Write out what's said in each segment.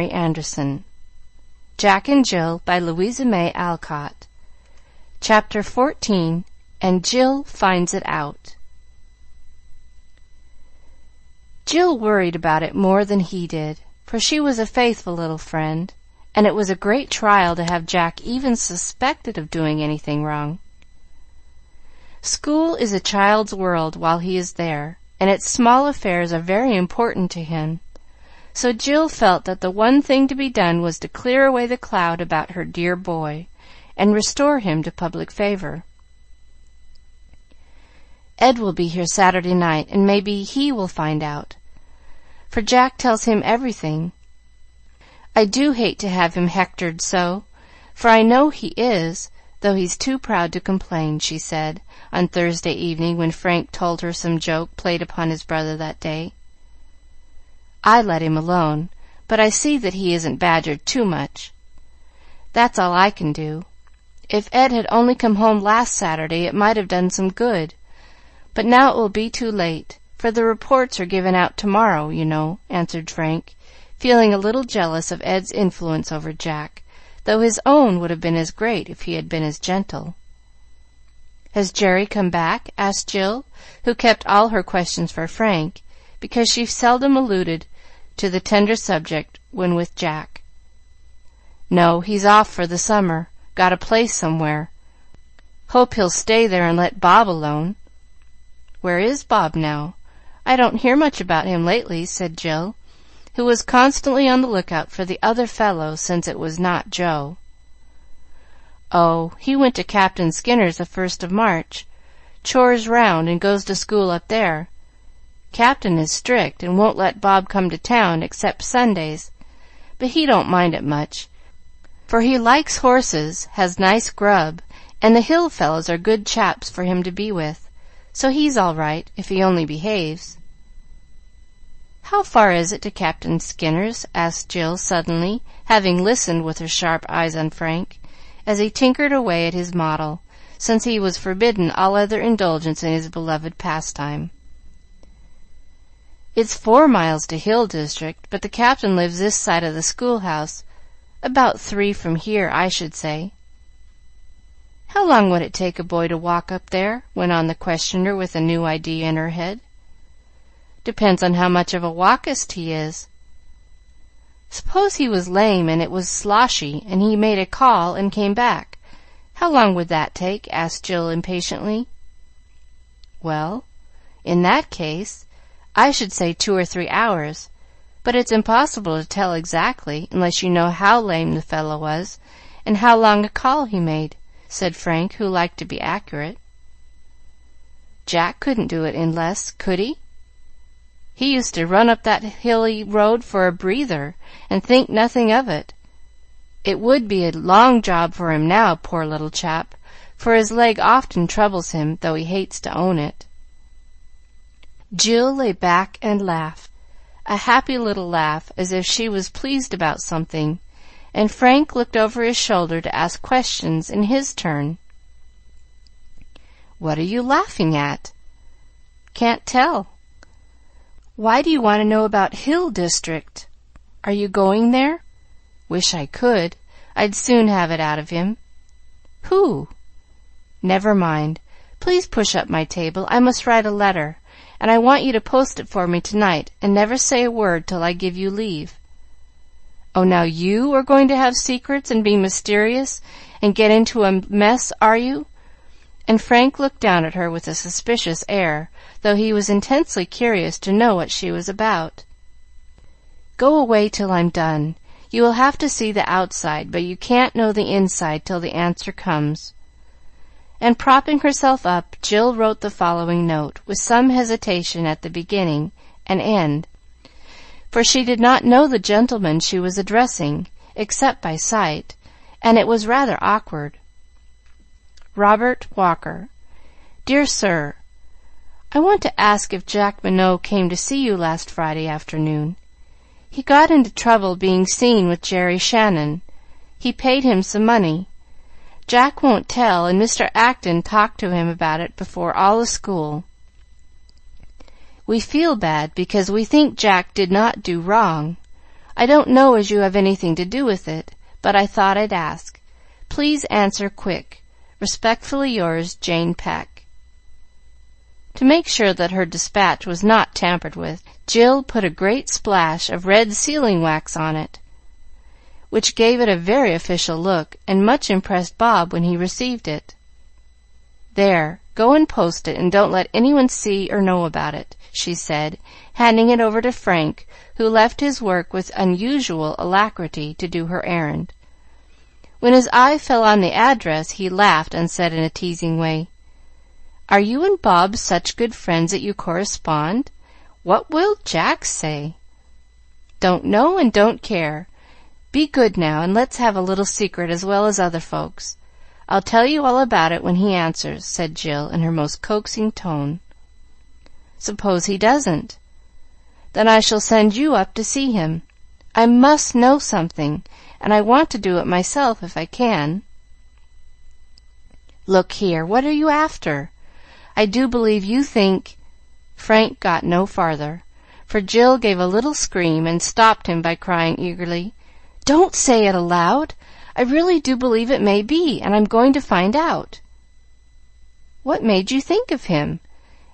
Anderson. Jack and Jill by Louisa May Alcott. Chapter 14. And Jill Finds It Out. Jill worried about it more than he did, for she was a faithful little friend, and it was a great trial to have Jack even suspected of doing anything wrong. School is a child's world while he is there, and its small affairs are very important to him. So Jill felt that the one thing to be done was to clear away the cloud about her dear boy, and restore him to public favor. Ed will be here Saturday night, and maybe he will find out, for Jack tells him everything. I do hate to have him hectored so, for I know he is, though he's too proud to complain, she said on Thursday evening when Frank told her some joke played upon his brother that day. I let him alone, but I see that he isn't badgered too much. That's all I can do. If Ed had only come home last Saturday, it might have done some good. But now it will be too late, for the reports are given out tomorrow, you know, answered Frank, feeling a little jealous of Ed's influence over Jack, though his own would have been as great if he had been as gentle. Has Jerry come back? Asked Jill, who kept all her questions for Frank, because she seldom alluded to the tender subject when with Jack. No, he's off for the summer. Got a place somewhere. Hope he'll stay there and let Bob alone. Where is Bob now? I don't hear much about him lately, said Jill, who was constantly on the lookout for the other fellow since it was not Joe. Oh, he went to Captain Skinner's the 1st of March. Chores round and goes to school up there. Captain is strict and won't let Bob come to town except Sundays, but he don't mind it much, for he likes horses, has nice grub, and the Hill fellows are good chaps for him to be with, so he's all right if he only behaves. How far is it to Captain Skinner's? Asked Jill suddenly, having listened with her sharp eyes on Frank, as he tinkered away at his model, since he was forbidden all other indulgence in his beloved pastime. It's 4 miles to Hill District, but the captain lives this side of the schoolhouse, about 3 from here, I should say. How long would it take a boy to walk up there? Went on the questioner with a new idea in her head. Depends on how much of a walkist he is. Suppose he was lame and it was sloshy, and he made a call and came back. How long would that take? Asked Jill impatiently. Well, in that case, I should say 2 or 3 hours, but it's impossible to tell exactly unless you know how lame the fellow was and how long a call he made, said Frank, who liked to be accurate. Jack couldn't do it in less, could he? He used to run up that hilly road for a breather and think nothing of it. It would be a long job for him now, poor little chap, for his leg often troubles him, though he hates to own it. Jill lay back and laughed, a happy little laugh, as if she was pleased about something, and Frank looked over his shoulder to ask questions in his turn. What are you laughing at? Can't tell. Why do you want to know about Hill District? Are you going there? Wish I could. I'd soon have it out of him. Who? Never mind. Please push up my table. I must write a letter, and I want you to post it for me tonight, and never say a word till I give you leave. Oh, now you are going to have secrets and be mysterious and get into a mess, are you? And Frank looked down at her with a suspicious air, though he was intensely curious to know what she was about. Go away till I'm done. You will have to see the outside, but you can't know the inside till the answer comes. And propping herself up, Jill wrote the following note, with some hesitation at the beginning and end, for she did not know the gentleman she was addressing, except by sight, and it was rather awkward. Robert Walker. Dear Sir, I want to ask if Jack Minot came to see you last Friday afternoon. He got into trouble being seen with Jerry Shannon. He paid him some money. Jack won't tell, and Mr. Acton talked to him about it before all the school. We feel bad because we think Jack did not do wrong. I don't know as you have anything to do with it, but I thought I'd ask. Please answer quick. Respectfully yours, Jane Peck. To make sure that her dispatch was not tampered with, Jill put a great splash of red sealing wax on it, which gave it a very official look, and much impressed Bob when he received it. There, go and post it, and don't let anyone see or know about it, she said, handing it over to Frank, who left his work with unusual alacrity to do her errand. When his eye fell on the address, he laughed and said in a teasing way, "Are you and Bob such good friends that you correspond? What will Jack say?" "Don't know and don't care. Be good now, and let's have a little secret as well as other folks. I'll tell you all about it when he answers," said Jill in her most coaxing tone. "Suppose he doesn't?" "Then I shall send you up to see him. I must know something, and I want to do it myself if I can." "Look here, what are you after? I do believe you think—" Frank got no farther, for Jill gave a little scream and stopped him by crying eagerly, "Don't say it aloud! I really do believe it may be, and I'm going to find out." "What made you think of him?"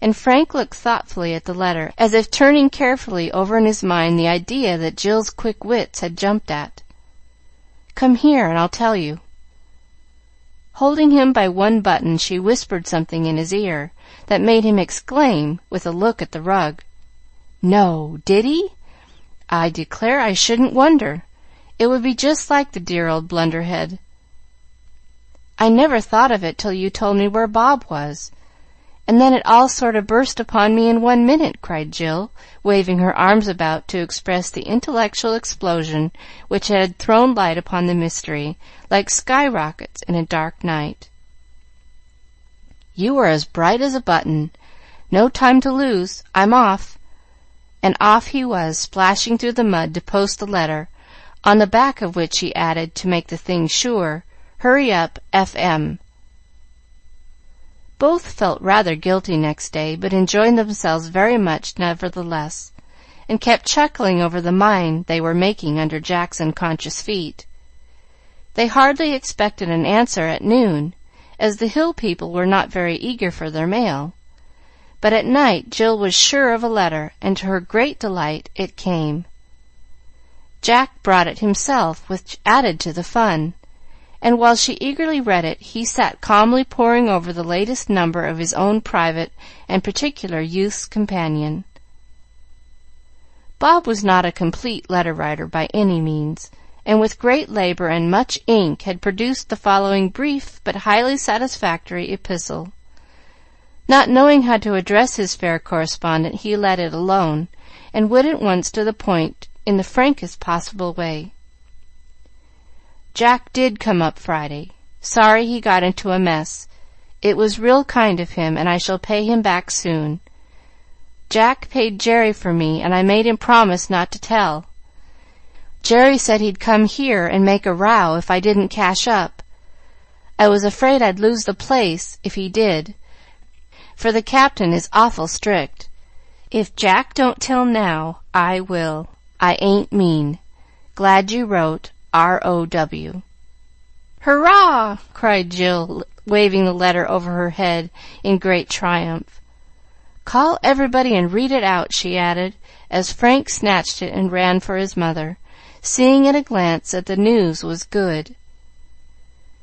And Frank looked thoughtfully at the letter, as if turning carefully over in his mind the idea that Jill's quick wits had jumped at. "Come here, and I'll tell you." Holding him by one button, she whispered something in his ear that made him exclaim, with a look at the rug, "No, did he? I declare I shouldn't wonder. It would be just like the dear old blunderhead." "I never thought of it till you told me where Bob was, and then it all sort of burst upon me in 1 minute," cried Jill, waving her arms about to express the intellectual explosion which had thrown light upon the mystery, like skyrockets in a dark night. "You are as bright as a button. No time to lose. I'm off." And off he was, splashing through the mud to post the letter, on the back of which he added, to make the thing sure, "Hurry up, F.M." Both felt rather guilty next day, but enjoyed themselves very much nevertheless, and kept chuckling over the mine they were making under Jack's unconscious feet. They hardly expected an answer at noon, as the Hill people were not very eager for their mail, but at night Jill was sure of a letter, and to her great delight it came. Jack brought it himself, which added to the fun, and while she eagerly read it, he sat calmly poring over the latest number of his own private and particular Youth's Companion. Bob was not a complete letter writer by any means, and with great labor and much ink had produced the following brief but highly satisfactory epistle. Not knowing how to address his fair correspondent, he let it alone, and went at once to the point in the frankest possible way. "Jack did come up Friday. Sorry he got into a mess. It was real kind of him, and I shall pay him back soon. Jack paid Jerry for me, and I made him promise not to tell. Jerry said he'd come here and make a row if I didn't cash up. I was afraid I'd lose the place if he did, for the captain is awful strict. If Jack don't tell now, I will. I ain't mean. Glad you wrote. R.O.W." "Hurrah!" cried Jill, waving the letter over her head in great triumph. "Call everybody and read it out," she added, as Frank snatched it and ran for his mother, seeing at a glance that the news was good.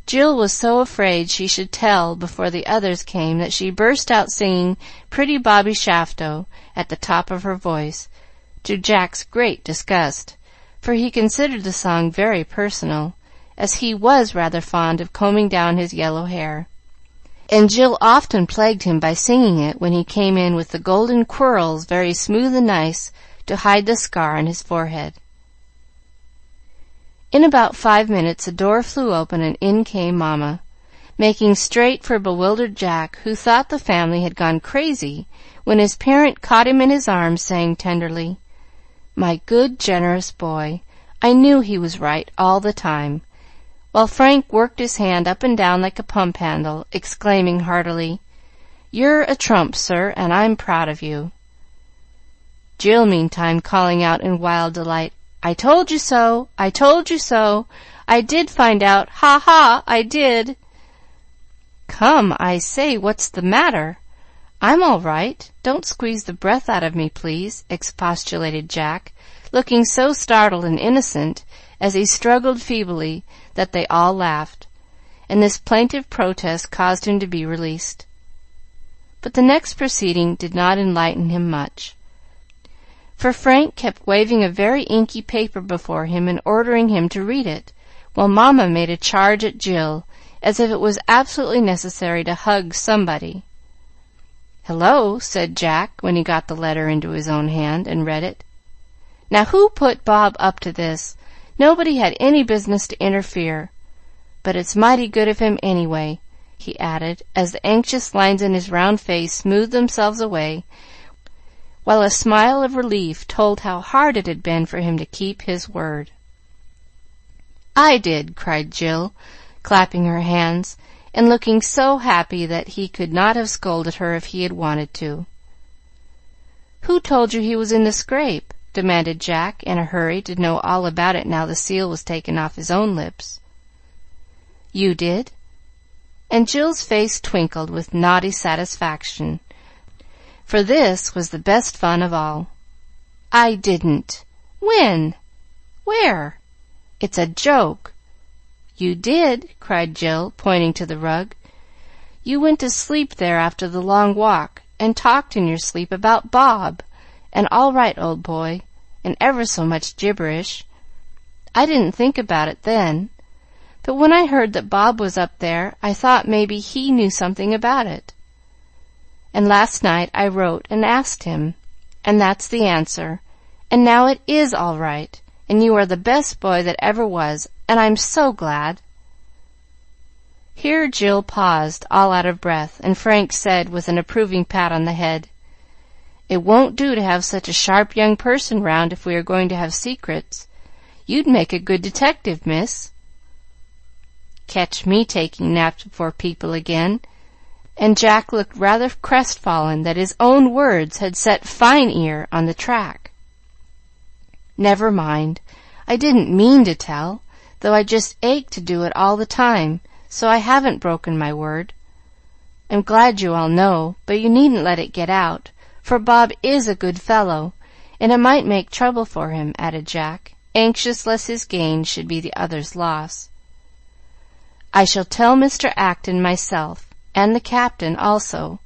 Jill was so afraid she should tell before the others came that she burst out singing "Pretty Bobby Shafto" at the top of her voice, to Jack's great disgust, for he considered the song very personal, as he was rather fond of combing down his yellow hair, and Jill often plagued him by singing it when he came in with the golden quirls very smooth and nice to hide the scar on his forehead. In about 5 minutes the door flew open, and in came Mamma, making straight for bewildered Jack, who thought the family had gone crazy when his parent caught him in his arms, saying tenderly, "My good, generous boy, I knew he was right all the time," while Frank worked his hand up and down like a pump handle, exclaiming heartily, "You're a trump, sir, and I'm proud of you." Jill, meantime, calling out in wild delight, "I told you so! I told you so! I did find out! Ha, ha, I did!" "Come, I say, what's the matter?" "I'm all right. Don't squeeze the breath out of me, please," expostulated Jack, looking so startled and innocent as he struggled feebly that they all laughed, and this plaintive protest caused him to be released. But the next proceeding did not enlighten him much, for Frank kept waving a very inky paper before him and ordering him to read it, while Mamma made a charge at Jill as if it was absolutely necessary to hug somebody. "Hello," said Jack, when he got the letter into his own hand and read it. "Now, who put Bob up to this? Nobody had any business to interfere. But it's mighty good of him, anyway," he added, as the anxious lines in his round face smoothed themselves away, while a smile of relief told how hard it had been for him to keep his word. "I did!" cried Jill, clapping her hands, and looking so happy that he could not have scolded her if he had wanted to. "Who told you he was in the scrape?" demanded Jack, in a hurry to know all about it now the seal was taken off his own lips. "You did?" And Jill's face twinkled with naughty satisfaction, for this was the best fun of all. "I didn't." "When? Where?" "It's a joke." "You did!" cried Jill, pointing to the rug. "You went to sleep there after the long walk, and talked in your sleep about Bob, and all right, old boy, and ever so much gibberish. I didn't think about it then, but when I heard that Bob was up there, I thought maybe he knew something about it. And last night I wrote and asked him, and that's the answer, and now it is all right, and you are the best boy that ever was, and I'm so glad." Here Jill paused, all out of breath, and Frank said, with an approving pat on the head, "It won't do to have such a sharp young person round if we are going to have secrets. You'd make a good detective, miss." Catch me taking naps before people again, and Jack looked rather crestfallen that his own words had set Fine Ear on the track. "Never mind. I didn't mean to tell, though I just ached to do it all the time, so I haven't broken my word. I'm glad you all know, but you needn't let it get out, for Bob is a good fellow, and it might make trouble for him," added Jack, anxious lest his gain should be the other's loss. "I shall tell Mr. Acton myself, and the captain also,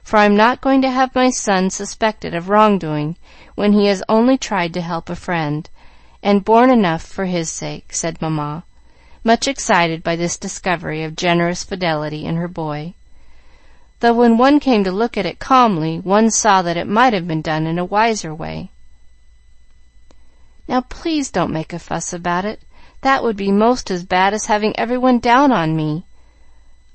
for I'm not going to have my son suspected of wrongdoing when he has only tried to help a friend, and borne enough for his sake," said Mamma, much excited by this discovery of generous fidelity in her boy, though when one came to look at it calmly, one saw that it might have been done in a wiser way. "Now, please don't make a fuss about it. That would be most as bad as having every one down on me.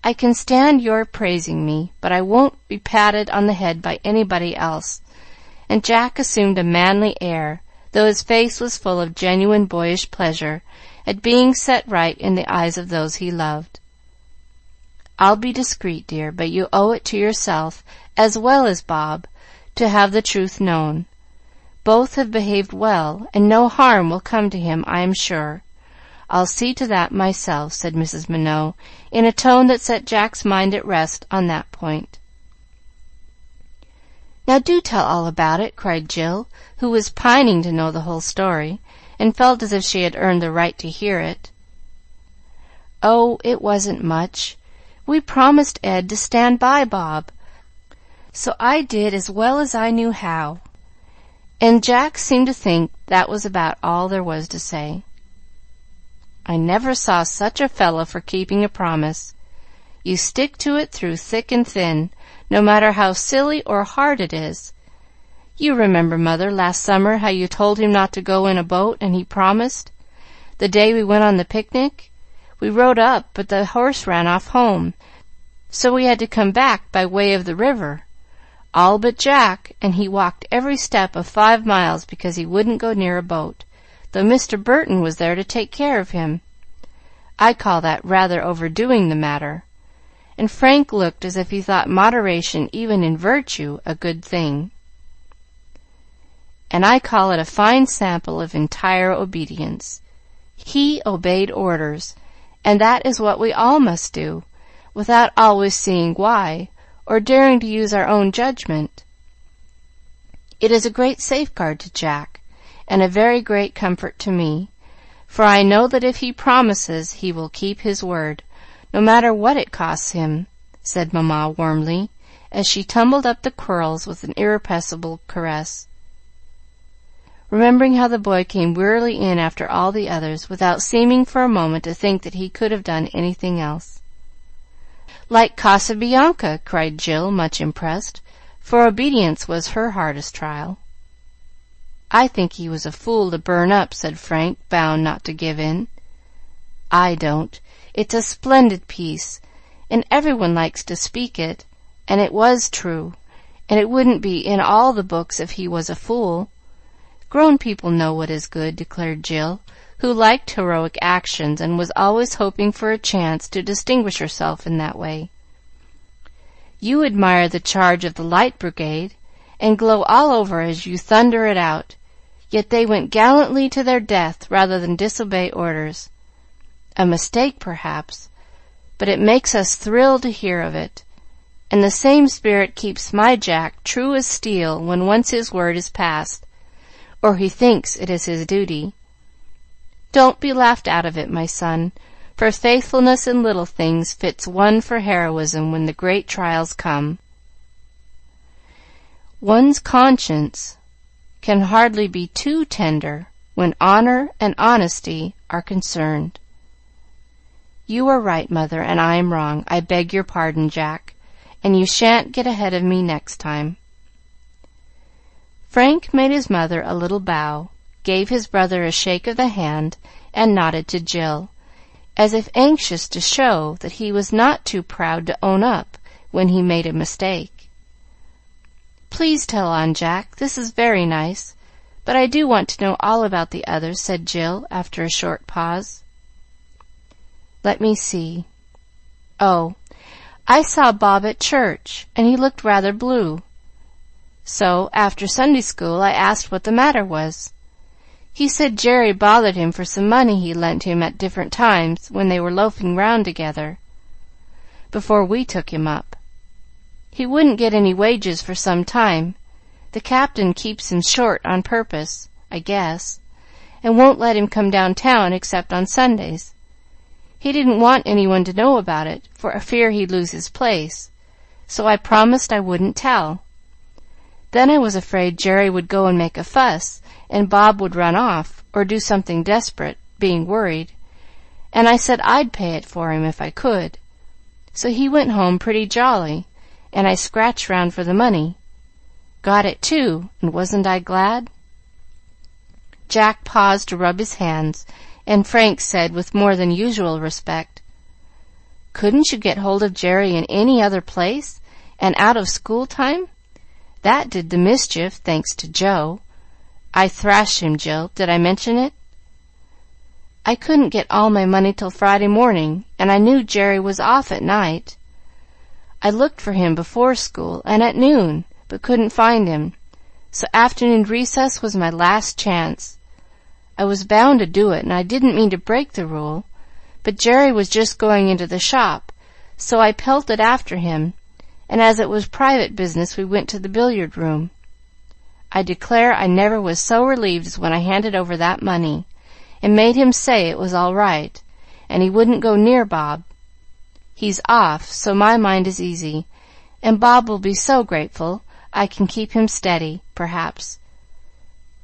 I can stand your praising me, but I won't be patted on the head by anybody else," and Jack assumed a manly air, though his face was full of genuine boyish pleasure at being set right in the eyes of those he loved. "I'll be discreet, dear, but you owe it to yourself, as well as Bob, to have the truth known. Both have behaved well, and no harm will come to him, I am sure. I'll see to that myself," said Mrs. Minot, in a tone that set Jack's mind at rest on that point. "Now do tell all about it," cried Jill, who was pining to know the whole story, and felt as if she had earned the right to hear it. "Oh, it wasn't much. We promised Ed to stand by Bob, so I did as well as I knew how," and Jack seemed to think that was about all there was to say. "I never saw such a fellow for keeping a promise. You stick to it through thick and thin, no matter how silly or hard it is. You remember, Mother, last summer how you told him not to go in a boat, and he promised, the day we went on the picnic. We rowed up, but the horse ran off home, so we had to come back by way of the river, all but Jack, and he walked every step of 5 miles because he wouldn't go near a boat, though Mr. Burton was there to take care of him. I call that rather overdoing the matter," and Frank looked as if he thought moderation even in virtue a good thing. and I call it a fine sample of entire obedience. He obeyed orders, and that is what we all must do, without always seeing why, or daring to use our own judgment. It is a great safeguard to Jack, and a very great comfort to me, for I know that if he promises he will keep his word, no matter what it costs him," said Mamma warmly, as she tumbled up the quirls with an irrepressible caress, remembering how the boy came wearily in after all the others, without seeming for a moment to think that he could have done anything else. "Like Casabianca," cried Jill, much impressed, for obedience was her hardest trial. "I think he was a fool to burn up," said Frank, bound not to give in. "I don't. It's a splendid piece, and everyone likes to speak it, and it was true, and it wouldn't be in all the books if he was a fool. Grown people know what is good," declared Jill, who liked heroic actions and was always hoping for a chance to distinguish herself in that way. "You admire the charge of the Light Brigade, and glow all over as you thunder it out, yet they went gallantly to their death rather than disobey orders. A mistake, perhaps, but it makes us thrill to hear of it, and the same spirit keeps my Jack true as steel when once his word is passed, or he thinks it is his duty. Don't be laughed out of it, my son, for faithfulness in little things fits one for heroism when the great trials come. One's conscience can hardly be too tender when honor and honesty are concerned." "You are right, Mother, and I am wrong. I beg your pardon, Jack, and you shan't get ahead of me next time." Frank made his mother a little bow, gave his brother a shake of the hand, and nodded to Jill, as if anxious to show that he was not too proud to own up when he made a mistake. "Please tell on, Jack. This is very nice, but I do want to know all about the others," said Jill, after a short pause. "Let me see. Oh, I saw Bob at church, and he looked rather blue. So, after Sunday school, I asked what the matter was. He said Jerry bothered him for some money he lent him at different times when they were loafing round together, before we took him up. He wouldn't get any wages for some time. The captain keeps him short on purpose, I guess, and won't let him come downtown except on Sundays. He didn't want anyone to know about it, for fear he'd lose his place, so I promised I wouldn't tell. Then I was afraid Jerry would go and make a fuss, and Bob would run off, or do something desperate, being worried, and I said I'd pay it for him if I could. So he went home pretty jolly, and I scratched round for the money. Got it, too, and wasn't I glad?" Jack paused to rub his hands, and Frank said, with more than usual respect, "Couldn't you get hold of Jerry in any other place, and out of school time? That did the mischief, thanks to Joe. I thrashed him, Jill. Did I mention it? I couldn't get all my money till Friday morning, and I knew Jerry was off at night. I looked for him before school and at noon, but couldn't find him, so afternoon recess was my last chance. I was bound to do it, and I didn't mean to break the rule, but Jerry was just going into the shop, so I pelted after him, and as it was private business, we went to the billiard room. I declare I never was so relieved as when I handed over that money, and made him say it was all right, and he wouldn't go near Bob. He's off, so my mind is easy, and Bob will be so grateful I can keep him steady, perhaps.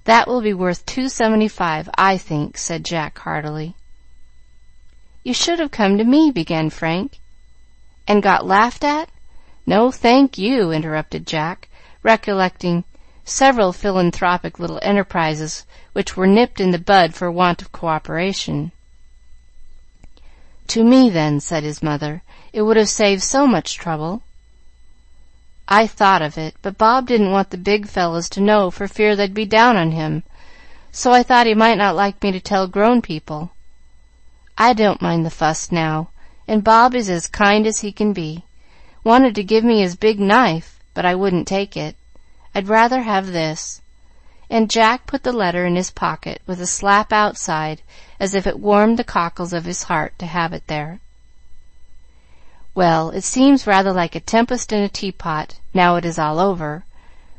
That will be worth $2.75, I think," said Jack heartily. "You should have come to me," began Frank. "And got laughed at? No, thank you," interrupted Jack, recollecting several philanthropic little enterprises which were nipped in the bud for want of cooperation. "To me, then," said his mother. "It would have saved so much trouble." "I thought of it, but Bob didn't want the big fellows to know for fear they'd be down on him, so I thought he might not like me to tell grown people. I don't mind the fuss now, and Bob is as kind as he can be. Wanted to give me his big knife, but I wouldn't take it. I'd rather have this. and Jack put the letter in his pocket with a slap outside, as if it warmed the cockles of his heart to have it there. "Well, it seems rather like a tempest in a teapot, now it is all over,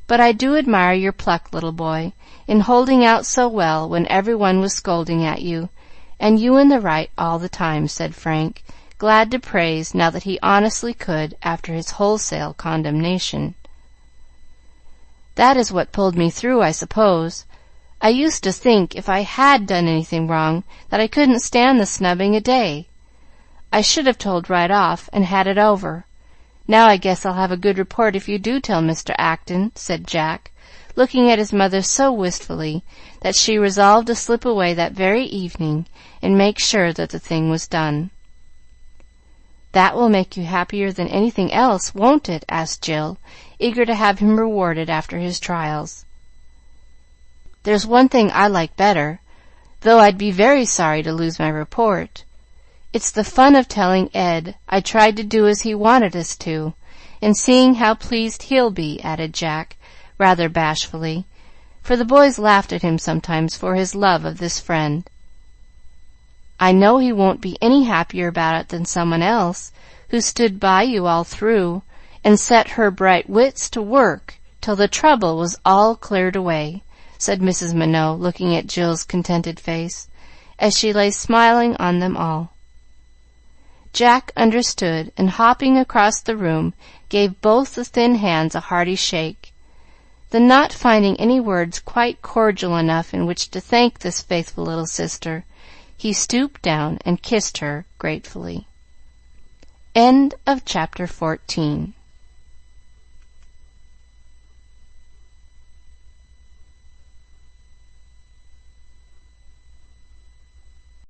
but I do admire your pluck, little boy, in holding out so well when every one was scolding at you, and you in the right all the time," said Frank, glad to praise now that he honestly could after his wholesale condemnation. "That is what pulled me through, I suppose. I used to think if I had done anything wrong that I couldn't stand the snubbing a day. I should have told right off and had it over. Now I guess I'll have a good report if you do tell Mr. Acton," said Jack, looking at his mother so wistfully that she resolved to slip away that very evening and make sure that the thing was done. "That will make you happier than anything else, won't it?" asked Jill, eager to have him rewarded after his trials. "There's one thing I like better, though I'd be very sorry to lose my report. It's the fun of telling Ed I tried to do as he wanted us to, and seeing how pleased he'll be," added Jack, rather bashfully, for the boys laughed at him sometimes for his love of this friend. "I know he won't be any happier about it than someone else, who stood by you all through, and set her bright wits to work till the trouble was all cleared away," said Mrs. Minot, looking at Jill's contented face, as she lay smiling on them all. Jack understood, and hopping across the room, gave both the thin hands a hearty shake. Then, not finding any words quite cordial enough in which to thank this faithful little sister, he stooped down and kissed her gratefully. End of chapter 14.